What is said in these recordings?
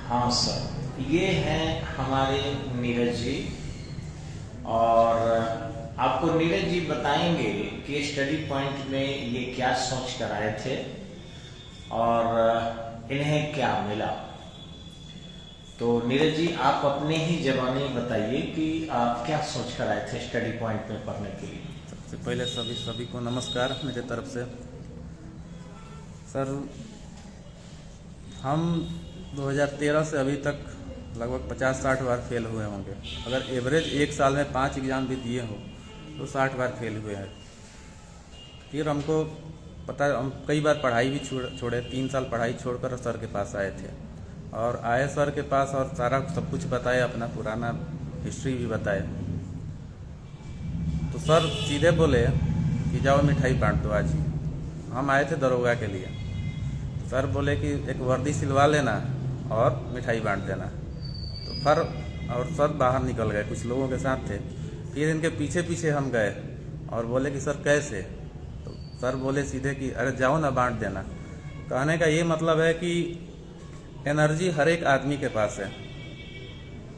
हाँ सर, ये हैं हमारे नीरज जी। और आपको नीरज जी बताएंगे कि स्टडी पॉइंट में ये क्या सोच कर आए थे और इन्हें क्या मिला। तो नीरज जी, आप अपने ही ज़बानी बताइए कि आप क्या सोच कर आए थे स्टडी पॉइंट में पढ़ने के लिए। सबसे पहले सभी को नमस्कार मेरे तरफ से। सर, हम 2013 से अभी तक लगभग 50-60 बार फेल हुए होंगे। अगर एवरेज एक साल में 5 एग्ज़ाम भी दिए हो तो 60 बार फेल हुए हैं। फिर हमको पता, हम कई बार पढ़ाई भी छोड़े। 3 साल पढ़ाई छोड़कर सर के पास आए थे और आए सर के पास और सारा सब कुछ बताए, अपना पुराना हिस्ट्री भी बताए। तो सर सीधे बोले कि जाओ मिठाई बांट दो आज ही। हम आए थे दरोगा के लिए। सर बोले कि एक वर्दी सिलवा लेना और मिठाई बांट देना। तो फिर और सर बाहर निकल गए, कुछ लोगों के साथ थे। फिर इनके पीछे पीछे हम गए और बोले कि सर कैसे। तो सर बोले सीधे कि अरे जाओ ना, बांट देना। कहने का ये मतलब है कि एनर्जी हर एक आदमी के पास है।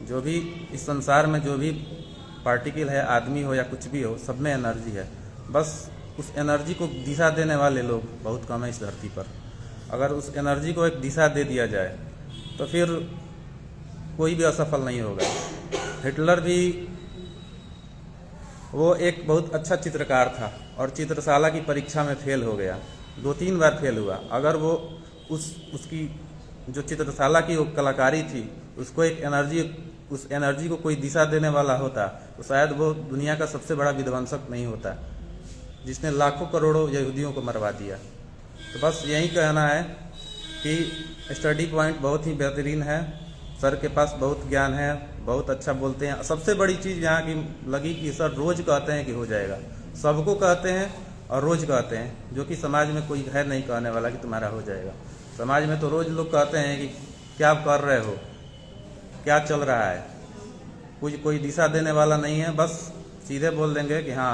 जो भी इस संसार में जो भी पार्टिकल है, आदमी हो या कुछ भी हो, सब में एनर्जी है। बस उस एनर्जी को दिशा देने वाले लोग बहुत कम है इस धरती पर। अगर उस एनर्जी को एक दिशा दे दिया जाए तो फिर कोई भी असफल नहीं होगा। हिटलर भी, वो एक बहुत अच्छा चित्रकार था और चित्रशाला की परीक्षा में फेल हो गया, 2-3 बार फेल हुआ। अगर वो उसकी जो चित्रशाला की वो कलाकारी थी, उसको एक एनर्जी, उस एनर्जी को कोई दिशा देने वाला होता तो शायद वो दुनिया का सबसे बड़ा विध्वंसक नहीं होता, जिसने लाखों करोड़ों यहूदियों को मरवा दिया। तो बस यही कहना है कि स्टडी पॉइंट बहुत ही बेहतरीन है। सर के पास बहुत ज्ञान है, बहुत अच्छा बोलते हैं। सबसे बड़ी चीज़ यहाँ की लगी कि सर रोज़ कहते हैं कि हो जाएगा। सबको कहते हैं और रोज़ कहते हैं, जो कि समाज में कोई है नहीं कहने वाला कि तुम्हारा हो जाएगा। समाज में तो रोज़ लोग कहते हैं कि क्या कर रहे हो, क्या चल रहा है। कोई दिशा देने वाला नहीं है। बस सीधे बोल देंगे कि हाँ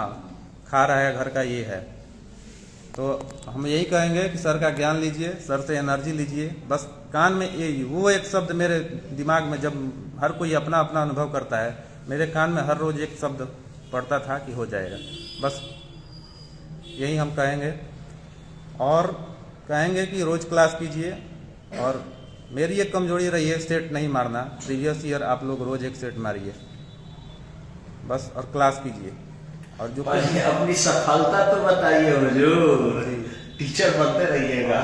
खा रहा है, घर का ये है। तो हम यही कहेंगे कि सर का ज्ञान लीजिए, सर से एनर्जी लीजिए। बस कान में ये वो एक शब्द मेरे दिमाग में, जब हर कोई अपना अपना अनुभव करता है, मेरे कान में हर रोज़ एक शब्द पड़ता था कि हो जाएगा। बस यही हम कहेंगे और कहेंगे कि रोज़ क्लास कीजिए। और मेरी एक कमजोरी रही है सेट नहीं मारना। प्रीवियस ईयर आप लोग रोज़ एक सेट मारिए बस, और क्लास कीजिए। और जो अपनी सफलता तो बताइए हुजूर, टीचर बनते रहिएगा।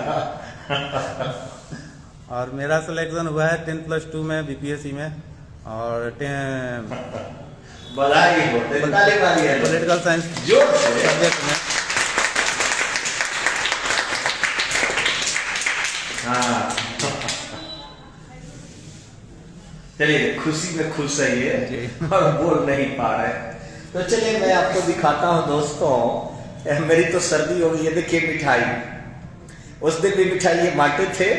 और मेरा सिलेक्शन हुआ है 10+2 में बीपीएससी में, और बधाई हो, पॉलिटिकल साइंस जोर से सब्जेक्ट में। हाँ, चलिए खुशी में खुश रहिए और बोल नहीं पा रहे। तो चलिए मैं आपको दिखाता हूँ दोस्तों, मेरी तो सर्दी हो गई है। देखिए मिठाई, उस दिन भी मिठाई ये बांटे थे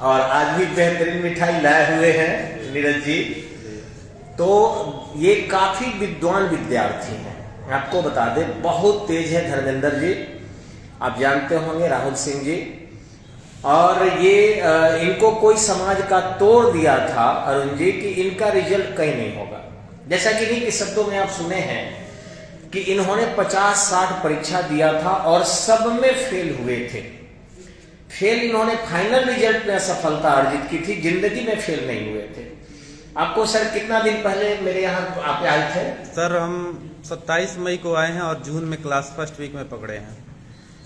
और आज भी बेहतरीन मिठाई लाए हुए हैं नीरज जी। तो ये काफी विद्वान विद्यार्थी हैं, आपको बता दें बहुत तेज है धर्मेंद्र जी, आप जानते होंगे, राहुल सिंह जी। और ये इनको कोई समाज का तोड़ दिया था अरुण जी कि इनका रिजल्ट कहीं नहीं होगा। जैसा कि इन्हीं के शब्दों में आप सुने हैं कि इन्होंने 50-60 परीक्षा दिया था और सब में फेल हुए थे। फेल इन्होंने फाइनल रिजल्ट में सफलता अर्जित की थी, जिंदगी में फेल नहीं हुए थे। आपको सर कितना दिन पहले मेरे यहाँ आप आए थे? सर हम 27 मई को आए हैं और जून में क्लास फर्स्ट वीक में पकड़े हैं।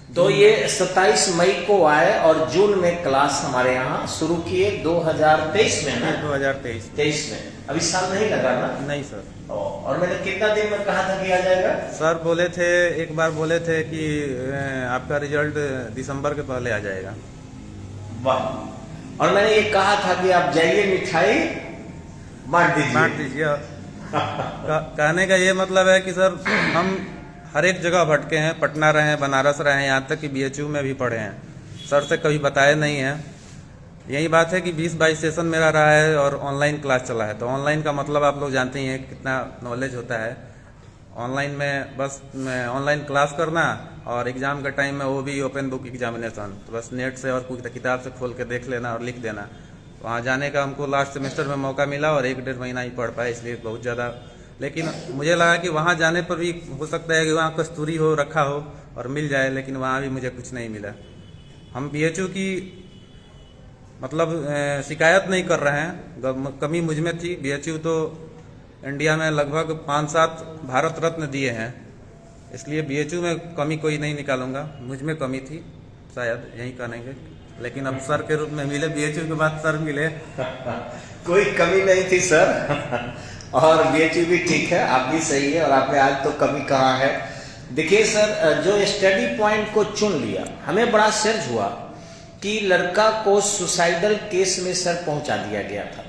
तो ये 27 मई को आए और जून में क्लास हमारे यहाँ शुरू किए 2023 में ना? 2023 में। अभी साल नहीं लगा ना? नहीं सर। और मैंने कितना दिन में कहा था कि आ जाएगा? सर बोले थे, एक बार बोले थे कि आपका रिजल्ट दिसंबर के पहले आ जाएगा। वाह। और मैंने ये कहा था कि आप जाइए मिठाई बांट दीजिए। कहने का ये मतलब है कि सर हम हर एक जगह भटके हैं, पटना रहे हैं, बनारस रहे हैं, यहाँ तक कि बीएचयू में भी पढ़े हैं। सर से कभी बताए नहीं है। यही बात है कि 20-22 सेशन मेरा रहा है और ऑनलाइन क्लास चला है। तो ऑनलाइन का मतलब आप लोग जानते ही हैं कितना नॉलेज होता है। ऑनलाइन में बस ऑनलाइन क्लास करना और एग्जाम के टाइम में वो भी ओपन बुक एग्जामिनेशन। तो बस नेट से और कोई किताब से खोल के देख लेना और लिख देना। वहाँ जाने का हमको लास्ट सेमेस्टर में मौका मिला और 1-1.5 महीना ही पढ़ पाए, इसलिए बहुत ज़्यादा। लेकिन मुझे लगा कि वहाँ जाने पर भी हो सकता है कि वहाँ कस्तूरी हो रखा हो और मिल जाए, लेकिन वहाँ भी मुझे कुछ नहीं मिला। हम BHU की मतलब शिकायत नहीं कर रहे हैं, कमी मुझ में थी। BHU तो इंडिया में लगभग 5-7 भारत रत्न दिए हैं, इसलिए BHU में कमी कोई नहीं निकालूंगा। मुझ में कमी थी, शायद यही कहेंगे। लेकिन अब सर के रूप में मिले, BHU के बाद सर मिले। कोई कमी नहीं थी सर और BHU भी ठीक है, आप भी सही है और आपने आज तो कमी कहा है। देखिए सर, जो स्टडी पॉइंट को चुन लिया, हमें बड़ा सर्ज हुआ कि लड़का को सुसाइडल केस में सर पहुंचा दिया गया था।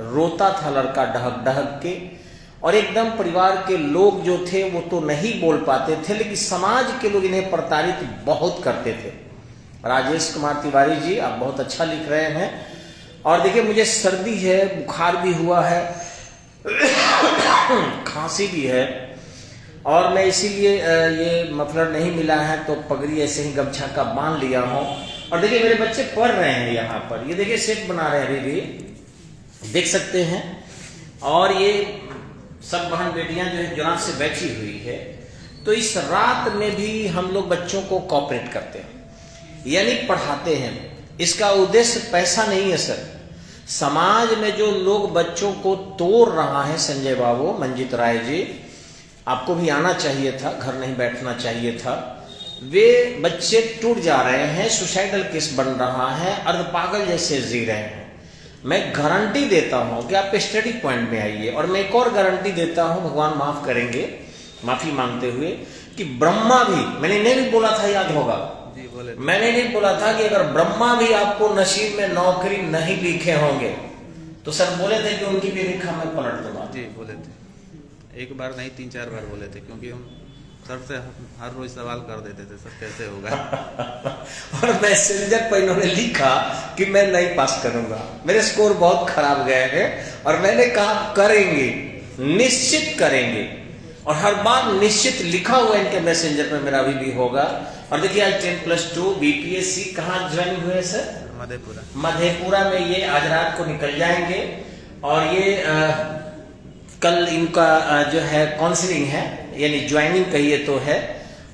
रोता था लड़का ढहक ढहक के, और एकदम परिवार के लोग जो थे वो तो नहीं बोल पाते थे, लेकिन समाज के लोग इन्हें प्रताड़ित बहुत करते थे। राजेश कुमार तिवारी जी, आप बहुत अच्छा लिख रहे हैं। और देखिए, मुझे सर्दी है, बुखार भी हुआ है, खांसी भी है, और मैं इसीलिए ये मफलर नहीं मिला है तो पगड़ी ऐसे ही गमछा का बांध लिया हूँ। और देखिए मेरे बच्चे पढ़ रहे हैं यहाँ पर, ये देखिए सेट बना रहे हैं, अभी देख सकते हैं। और ये सब बहन बेटियां जो है जुनान से बैठी हुई है। तो इस रात में भी हम लोग बच्चों को कोऑपरेट करते हैं, यानी पढ़ाते हैं। इसका उद्देश्य पैसा नहीं है सर। समाज में जो लोग बच्चों को तोड़ रहा है, संजय बाबू, मंजित राय जी, आपको भी आना चाहिए था, घर नहीं बैठना चाहिए था। वे बच्चे टूट जा रहे हैं, सुसाइडल केस बन रहा है, अर्ध पागल जैसे जी रहे हैं। मैं गारंटी देता हूं कि आप स्टडी पॉइंट में आइए, और मैं एक और गारंटी देता हूं, भगवान माफ करेंगे, माफी मांगते हुए, कि ब्रह्मा भी, मैंने नहीं भी बोला था, याद होगा, मैंने नहीं बोला था कि अगर ब्रह्मा भी आपको नसीब में नौकरी नहीं लिखे होंगे तो सर बोले थे कि उनकी भी रेखा में पलट दूंगा। जी बोले थे, एक बार नहीं 3-4 बार बोले थे, क्योंकि हम सर से हर रोज सवाल कर देते थे, सर कैसे होगा। और मैसेंजर पर इन्होंने लिखा कि मैं नहीं पास करूंगा, मेरे स्कोर बहुत खराब गए हैं, और मैंने कहा करेंगे, निश्चित करेंगे, और हर बार निश्चित लिखा हुआ इनके मैसेंजर पर मेरा अभी भी होगा। और देखिए आज 10+2 BPSC कहाँ ज्वाइन हुए सर? मधेपुरा। मधेपुरा में ये आज रात को निकल जाएंगे, और ये कल इनका जो है काउंसलिंग है, यानी ज्वाइनिंग कहिए तो है।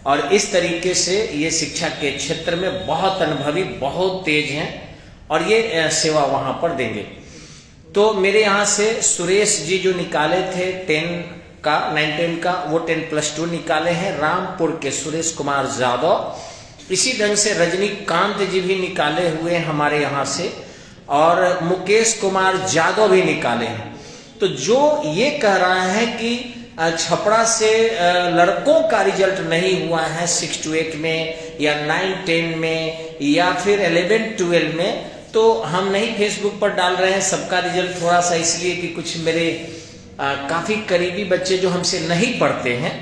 और इस तरीके से ये शिक्षा के क्षेत्र में बहुत अनुभवी, बहुत तेज हैं, और ये सेवा वहां पर देंगे। तो मेरे यहाँ से सुरेश जी जो निकाले थे 10 का 9-10 का, वो 10+2 निकाले हैं, रामपुर के सुरेश कुमार यादव। इसी ढंग से रजनीकांत जी भी निकाले हुए हैं हमारे यहाँ से, और मुकेश कुमार यादव भी निकाले हैं। तो जो ये कह रहा है कि छपरा से लड़कों का रिजल्ट नहीं हुआ है 6 to 8 में, या 9-10 में, या फिर 11-12 में, तो हम नहीं फेसबुक पर डाल रहे हैं सबका रिजल्ट, थोड़ा सा इसलिए कि कुछ मेरे काफी करीबी बच्चे जो हमसे नहीं पढ़ते हैं,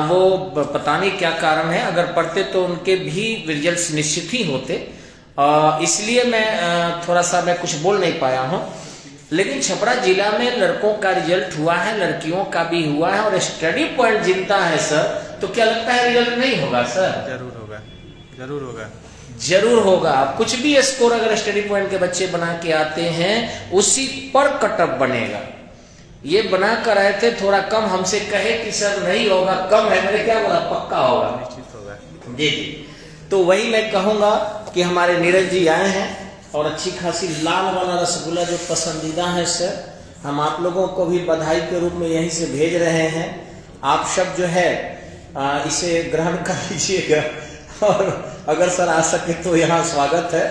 वो पता नहीं क्या कारण है, अगर पढ़ते तो उनके भी रिजल्ट्स निश्चित ही होते, इसलिए मैं थोड़ा सा मैं कुछ बोल नहीं पाया हूं। लेकिन छपरा जिला में लड़कों का रिजल्ट हुआ है, लड़कियों का भी हुआ है, और स्टडी पॉइंट जितना है सर, तो क्या लगता है रिजल्ट नहीं होगा सर? जरूर होगा, जरूर होगा, जरूर होगा। कुछ भी स्कोर अगर स्टडी पॉइंट के बच्चे बना के आते हैं, उसी पर कटअप बनेगा। ये बना कर आए थे, थोड़ा कम हमसे कहे कि सर नहीं होगा, कम है, मैंने क्या बोला, पक्का होगा, निश्चित होगा। जी जी। तो वही मैं कहूंगा कि हमारे नीरज जी आए हैं, और अच्छी खासी लाल वाला रसगुल्ला जो पसंदीदा है सर, हम आप लोगों को भी बधाई के रूप में यहीं से भेज रहे हैं। आप सब जो है इसे ग्रहण कर लीजिएगा, और अगर सर आ सके तो यहाँ स्वागत है।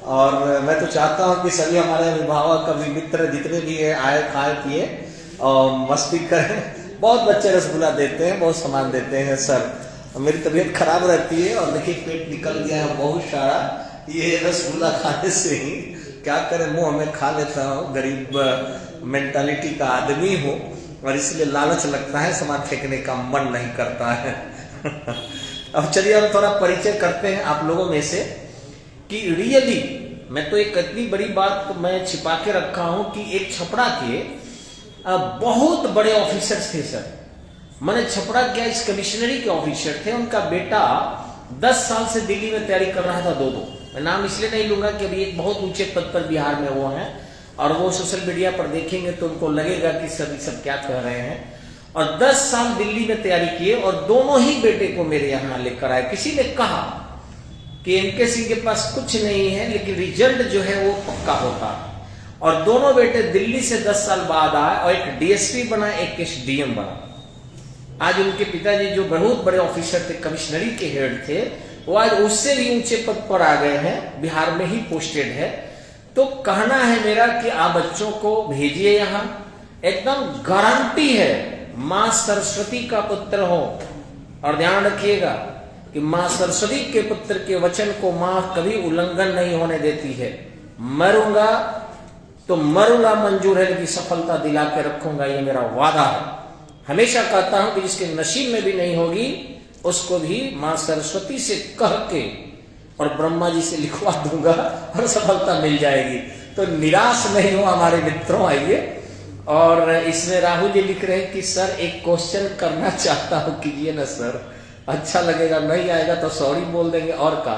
और मैं तो चाहता हूँ कि सभी हमारे अभिभावक, कभी मित्र जितने भी है, आए, खाए, पिए और मस्ती करें। बहुत बच्चे रसगुल्ला देते हैं, बहुत सामान देते हैं सर। मेरी तबीयत खराब रहती है, और देखिए पेट निकल गया है बहुत सारा, ये रसगुल्ला खाने से ही, क्या करें, मुंह में खा लेता हूँ, गरीब मेंटालिटी का आदमी हूँ, और इसलिए लालच लगता है, सामान फेंकने का मन नहीं करता है। अब चलिए हम थोड़ा परिचय करते हैं आप लोगों में से, कि रियली मैं तो एक इतनी बड़ी बात तो मैं छिपा के रखा हूं कि एक छपरा के बहुत बड़े ऑफिसर्स थे सर। मैंने छपरा के इस कमिश्नरी के ऑफिसर थे, उनका बेटा 10 साल से दिल्ली में तैयारी कर रहा था, 2-2 मैं नाम इसलिए नहीं लूंगा कि अभी एक बहुत ऊंचे पद पर बिहार में वो हैं, और वो सोशल मीडिया पर देखेंगे तो उनको लगेगा कि सब क्या कह रहे हैं। और 10 साल दिल्ली में तैयारी किए और दोनों ही बेटे को मेरे यहाँ लेकर आए। किसी ने कहा कि एमके सिंह के पास कुछ नहीं है, लेकिन रिजल्ट जो है वो पक्का होता है। और दोनों बेटे दिल्ली से 10 साल बाद आए और एक डीएसपी बना, एक एसडीएम बना। आज उनके पिताजी जो बहुत बड़े ऑफिसर थे, कमिश्नरी के हेड थे, वो आज उससे भी ऊंचे पद पर आ गए हैं, बिहार में ही पोस्टेड है। तो कहना है मेरा कि आप बच्चों को भेजिए यहाँ, एकदम गारंटी है मां सरस्वती का पुत्र हो। और ध्यान रखिएगा कि मां सरस्वती के पुत्र के वचन को मां कभी उल्लंघन नहीं होने देती है। मरूंगा तो मरूंगा मंजूर है, लेकिन सफलता दिला के रखूंगा, ये मेरा वादा है। हमेशा कहता हूं कि जिसके नसीब में भी नहीं होगी उसको भी मां सरस्वती से कह के और ब्रह्मा जी से लिखवा दूंगा और सफलता मिल जाएगी। तो निराश नहीं हो हमारे मित्रों। आइए, और इसमें राहुल जी लिख रहे हैं कि सर एक क्वेश्चन करना चाहता हूं, कीजिए ना सर, अच्छा लगेगा, नहीं आएगा तो सॉरी बोल देंगे और का।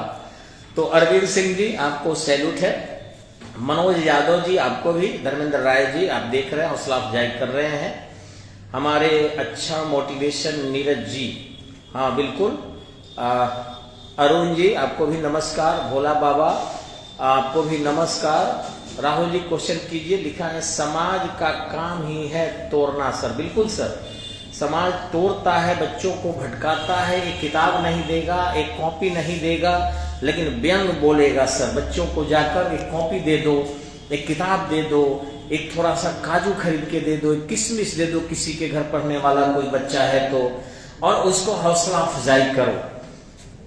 तो अरविंद सिंह जी आपको सैल्यूट है, मनोज यादव जी आपको भी, धर्मेंद्र राय जी आप देख रहे हैं, हौसला अफजाई कर रहे हैं। हमारे अच्छा मोटिवेशन नीरज जी, हाँ बिल्कुल। अरुण जी आपको भी नमस्कार, भोला बाबा आपको भी नमस्कार। राहुल जी क्वेश्चन कीजिए, लिखा है समाज का काम ही है तोड़ना। सर बिल्कुल सर, समाज तोड़ता है, बच्चों को भटकाता है। एक किताब नहीं देगा, एक कॉपी नहीं देगा, लेकिन व्यंग बोलेगा। सर बच्चों को जाकर एक कॉपी दे दो, एक किताब दे दो, एक थोड़ा सा काजू खरीद के दे दो, एक किशमिश दे दो, किसी के घर पढ़ने वाला कोई बच्चा है तो, और उसको हौसला अफजाई करो।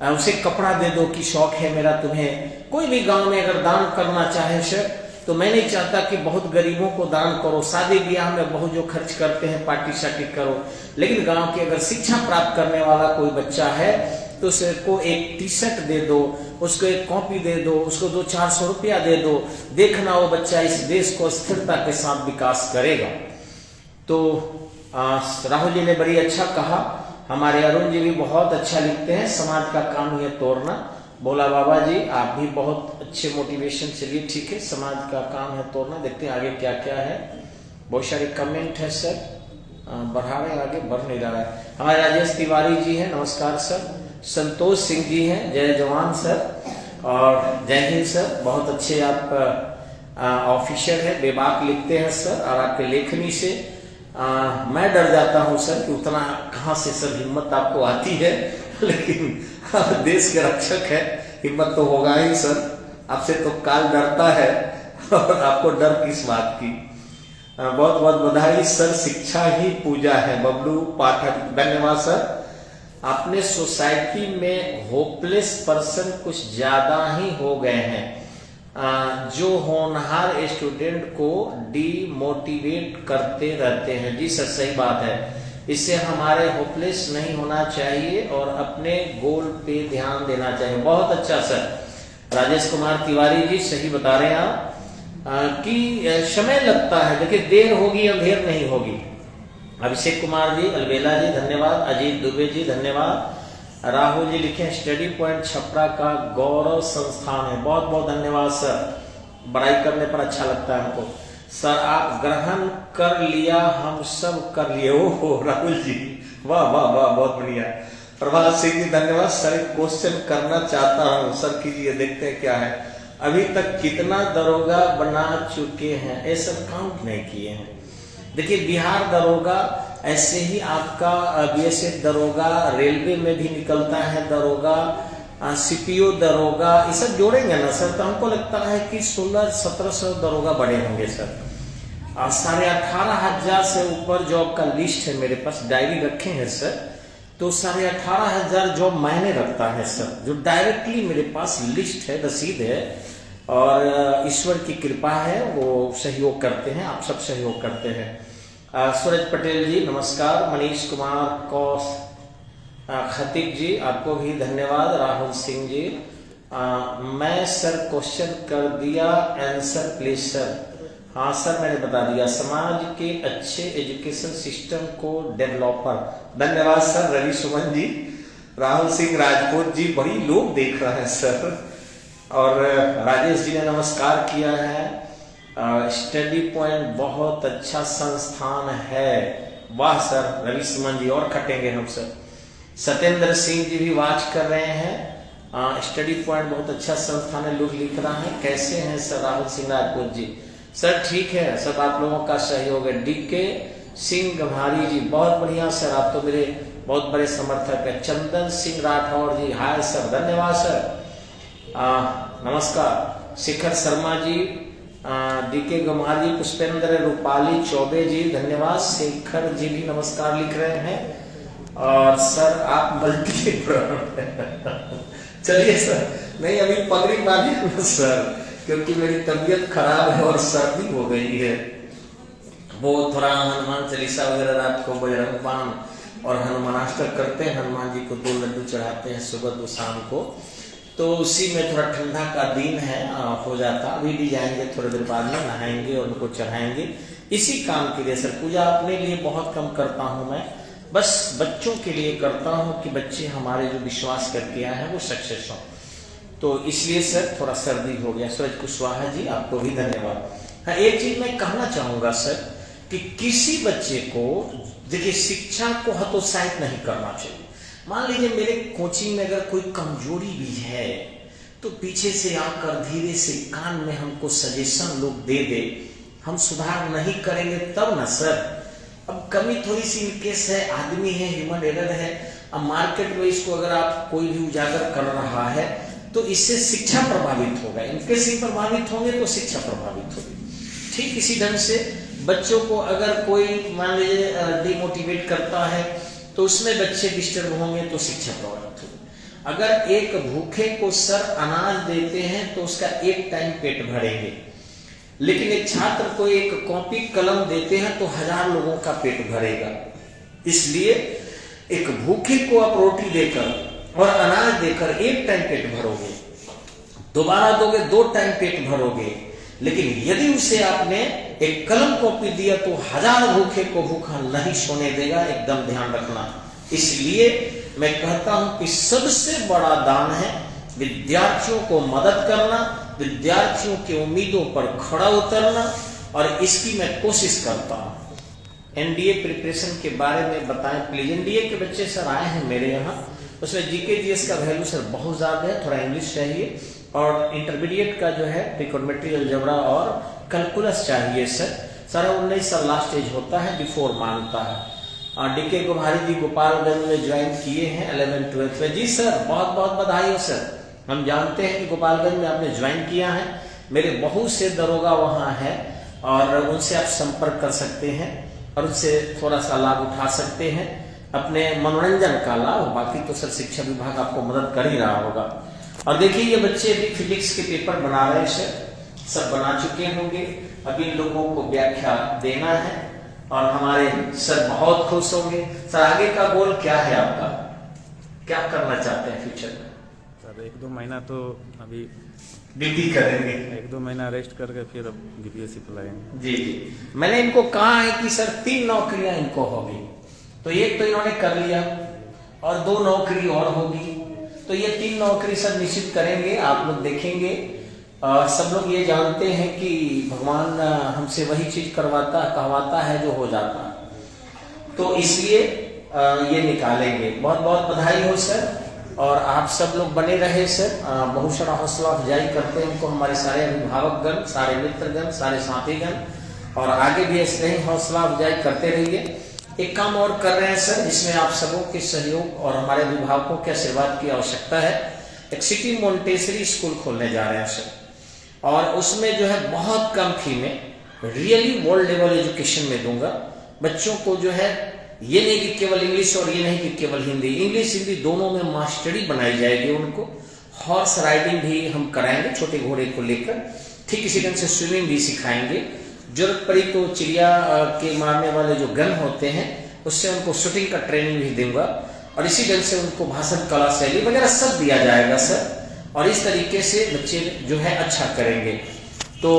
उसे कपड़ा दे दो कि शौक है मेरा तुम्हें। कोई भी गांव में अगर दान करना चाहे सर, तो मैं नहीं चाहता कि बहुत गरीबों को दान करो, शादी ब्याह में बहुत जो खर्च करते हैं पार्टी शार्टी करो, लेकिन गांव के अगर शिक्षा प्राप्त करने वाला कोई बच्चा है तो उसको एक टी शर्ट दे दो, उसको एक कॉपी दे दो, उसको 200-400 रुपया दे दो। देखना वो बच्चा इस देश को स्थिरता के साथ विकास करेगा। तो राहुल जी ने बड़ी अच्छा कहा, हमारे अरुण जी भी बहुत अच्छा लिखते हैं, समाज का काम है तोड़ना। बोला बाबा जी आप भी बहुत अच्छे मोटिवेशन, चलिए ठीक है, समाज का काम है तोड़ना। देखते हैं आगे क्या क्या है। बहुत सारे कमेंट है सर, बढ़ा रहे आगे, बढ़ नहीं रहा है। हमारे राजेश तिवारी जी हैं, नमस्कार सर। संतोष सिंह जी हैं, जय जवान सर और जय हिंद सर। बहुत अच्छे आप ऑफिसर हैं, बेबाक लिखते हैं सर, और आपके लेखनी से मैं डर जाता हूं सर कि उतना कहां से सर हिम्मत आपको आती है, लेकिन देश के रक्षक है, हिम्मत तो होगा ही सर। आपसे तो काल डरता है और आपको डर किस बात की। बहुत बहुत बधाई सर, शिक्षा ही पूजा है। बबलू पाठक धन्यवाद सर। अपने सोसाइटी में होपलेस पर्सन कुछ ज्यादा ही हो गए हैं, जो होनहार स्टूडेंट को डीमोटिवेट करते रहते हैं। जी सर सही बात है, इससे हमारे होपलेस नहीं होना चाहिए और अपने गोल पे ध्यान देना चाहिए। बहुत अच्छा सर। राजेश कुमार तिवारी जी सही बता रहे हैं आप कि समय लगता है, देखिए देर होगी अंधेर नहीं होगी। अभिषेक कुमार जी, अलबेला जी धन्यवाद, अजीत दुबे जी धन्यवाद। राहुल जी लिखे स्टडी पॉइंट छपरा का गौरव संस्थान है। बहुत बहुत धन्यवाद सर, बड़ाई करने पर अच्छा लगता है हमको। सर आप ग्रहण कर लिया, हम सब कर लिए। ओहो राहुल जी, वाह वाह वाह, बहुत बढ़िया। प्रभात सिंह जी धन्यवाद सर। एक क्वेश्चन करना चाहता हूँ सर, कीजिए, देखते हैं क्या है। अभी तक कितना दरोगा बना चुके हैं? ऐसा काउंट नहीं किए हैं। देखिए बिहार दरोगा, ऐसे ही आपका बीएसएफ दरोगा, रेलवे में भी निकलता है दरोगा, सीपीओ दरोगा, ये सब जोड़ेंगे ना सर तो हमको लगता है कि 1600-1700 दरोगा बड़े होंगे सर। 18,500 से ऊपर जॉब का लिस्ट है मेरे पास, डायरी रखे हैं सर। तो 18,500 जॉब मायने रखता है सर, जो डायरेक्टली मेरे पास लिस्ट है, रसीद है, और ईश्वर की कृपा है, वो सहयोग करते हैं, आप सब सहयोग करते हैं। सूरज पटेल जी नमस्कार। मनीष कुमार कौश खतीब जी आपको भी धन्यवाद। राहुल सिंह जी मैं सर क्वेश्चन कर दिया, आंसर प्लीज सर। हाँ सर मैंने बता दिया। समाज के अच्छे एजुकेशन सिस्टम को डेवलपर, धन्यवाद सर। रवि सुमन जी, राहुल सिंह राजपूत जी, बड़ी लोग देख रहे हैं सर। और राजेश जी ने नमस्कार किया है। स्टडी पॉइंट बहुत अच्छा संस्थान है, वाह सर। रवि सुमन जी और खटेंगे हम सर। सत्येंद्र सिंह जी भी वाच कर रहे हैं। स्टडी पॉइंट बहुत अच्छा संस्थान है, लोग लिख रहा है। कैसे हैं सर राहुल सिंह राजपूत जी? सर ठीक है, सब आप लोगों का सहयोग है। डीके सिंह गंभारी जी बहुत बढ़िया सर, आप तो मेरे बहुत बड़े समर्थक है। चंदन सिंह राठौर जी हाय सर, धन्यवाद सर। नमस्कार। शिखर शर्मा जी, डीके गंभारी जी, पुष्पेंद्र रूपाली चौबे जी धन्यवाद। शेखर जी भी नमस्कार लिख रहे हैं। और सर आप मल्टी चलिए सर, नहीं अभी पगड़ी बांधी सर, क्योंकि मेरी तबीयत खराब है और सर्दी हो गई है। वो थोड़ा हनुमान चालीसा वगैरह रात को बजरंग बाण और हनुमानाष्टक करते हैं, हनुमान जी को 2 लड्डू चढ़ाते हैं सुबह 2 शाम को, तो उसी में थोड़ा ठंडा का दिन है, हो जाता। अभी भी जाएंगे थोड़ी देर बाद में, नहाएंगे और उनको चढ़ाएंगे। इसी काम के लिए सर, पूजा अपने लिए बहुत कम करता हूँ मैं, बस बच्चों के लिए करता हूँ कि बच्चे हमारे जो विश्वास करके आए हैं वो सक्सेस हो। तो इसलिए सर थोड़ा सर्दी हो गया। सूरज कुशवाहा जी आपको भी धन्यवाद। हाँ, एक चीज मैं कहना चाहूंगा सर कि किसी बच्चे को देखिए शिक्षा को हतोत्साहित नहीं करना चाहिए। मान लीजिए मेरे कोचिंग में अगर कोई कमजोरी भी है तो पीछे से आकर धीरे से कान में हमको सजेशन लोग दे दे, हम सुधार नहीं करेंगे तब ना सर। अब कमी थोड़ी सी इनकेस है, आदमी है, ह्यूमन एरर है। अब मार्केट में इसको अगर आप कोई भी उजागर कर रहा है तो इससे शिक्षा प्रभावित होगा। इनकेस ही प्रभावित होंगे तो शिक्षा प्रभावित होगी। ठीक इसी ढंग से बच्चों को अगर कोई मान लीजिए डिमोटिवेट करता है तो उसमें बच्चे डिस्टर्ब होंगे तो शिक्षा प्रभावित होगी। अगर एक भूखे को सर अनाज देते हैं तो उसका एक टाइम पेट भरेंगे, लेकिन एक छात्र को एक कॉपी कलम देते हैं तो 1000 लोगों का पेट भरेगा। इसलिए एक भूखे को आप रोटी देकर और अनाज देकर एक टाइम पेट भरोगे, दोबारा दोगे 2 टाइम पेट भरोगे, लेकिन यदि उसे आपने एक कलम कॉपी दिया तो 1000 भूखे को भूखा नहीं सोने देगा, एकदम ध्यान रखना। इसलिए मैं कहता हूं कि सबसे बड़ा दान है विद्यार्थियों को मदद करना, विद्यार्थियों की उम्मीदों पर खड़ा उतरना, और इसकी मैं कोशिश करता हूं। एनडीए प्रिपरेशन के बारे में बताएं प्लीज। एनडीए के बच्चे सर आए हैं मेरे यहाँ, उसमें जीके जीएस का वैल्यू सर बहुत ज्यादा है, थोड़ा इंग्लिश चाहिए, और इंटरमीडिएट का जो है ट्रिकोनोमेट्री अलजेब्रा और कैलकुलस चाहिए सर। 19 साल लास्ट एज होता है, बिफोर मांगता है। डीके गंभारी जी गोपालगंज में ज्वाइन किए हैं 11th-12th में। जी सर बहुत बहुत बधाई हो सर। हम जानते हैं कि गोपालगंज में आपने ज्वाइन किया है, मेरे बहुत से दरोगा वहाँ है और उनसे आप संपर्क कर सकते हैं और उनसे थोड़ा सा लाभ उठा सकते हैं, अपने मनोरंजन का लाभ। बाकी तो सर शिक्षा विभाग आपको मदद कर ही रहा होगा। और देखिए ये बच्चे अभी फिजिक्स के पेपर बना रहे हैं, सब बना चुके होंगे, अभी इन लोगों को व्याख्या देना है और हमारे सर बहुत खुश होंगे। सर आगे का गोल क्या है आपका, क्या करना चाहते हैं फ्यूचर में? सर 1-2 महीना तो अभी ड्यूटी करेंगे, 1-2 महीना रेस्ट करके फिर अब बीपीएससी पे लगाएंगे। जी जी। मैंने इनको कहा है कि सर 3 नौकरियां इनको होगी, तो एक तो इन्होंने कर लिया और 2 नौकरी और होगी, तो ये 3 नौकरी सर निश्चित करेंगे। आप लोग देखेंगे, सब लोग ये जानते हैं कि भगवान हमसे वही चीज कहवाता है जो हो जाता है, तो इसलिए ये निकालेंगे। बहुत बहुत बधाई हो सर, और आप सब लोग बने रहे सर। बहुत सारा हौसला अफजाई करते हैं हमको हमारे सारे अभिभावकगण, सारे मित्रगण, सारे साथीगण, और आगे भी ऐसे ही हौसला अफजाई करते रहिए। एक काम और कर रहे हैं सर, जिसमें आप सबों के सहयोग और हमारे अभिभावकों के आशीर्वाद की आवश्यकता है। एक सिटी मोन्टेसरी स्कूल खोलने जा रहे हैं सर, और उसमें जो है बहुत कम फी में रियली वर्ल्ड लेवल एजुकेशन में दूंगा बच्चों को। जो है ये नहीं कि केवल इंग्लिश और ये नहीं कि केवल हिंदी, इंग्लिश हिंदी दोनों में मास्टरी बनाई जाएगी उनको। हॉर्स राइडिंग भी हम कराएंगे छोटे घोड़े को लेकर, ठीक इसी ढंग से स्विमिंग भी सिखाएंगे। जरूरत पड़ी तो चिड़िया के मारने वाले जो गन होते हैं उससे उनको शूटिंग का ट्रेनिंग भी दूंगा, और इसी ढंग से उनको भाषण कला शैली वगैरह सब दिया जाएगा सर। और इस तरीके से बच्चे जो है अच्छा करेंगे। तो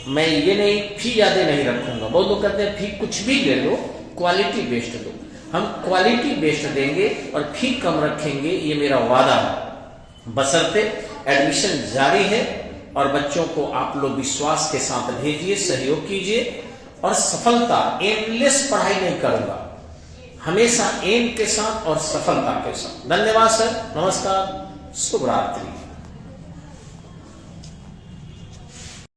मैं ये नहीं फी ज्यादा नहीं रखूंगा। बहुत लोग कहते हैं फी कुछ भी ले लो, क्वालिटी बेस्ड दो। हम क्वालिटी बेस्ड देंगे और फी कम रखेंगे, ये मेरा वादा है, बशर्ते एडमिशन जारी है और बच्चों को आप लोग विश्वास के साथ भेजिए, सहयोग कीजिए और सफलता, एमलेस पढ़ाई नहीं करूंगा, हमेशा एम के साथ और सफलता के साथ। धन्यवाद सर, नमस्कार, शुभ रात्रि।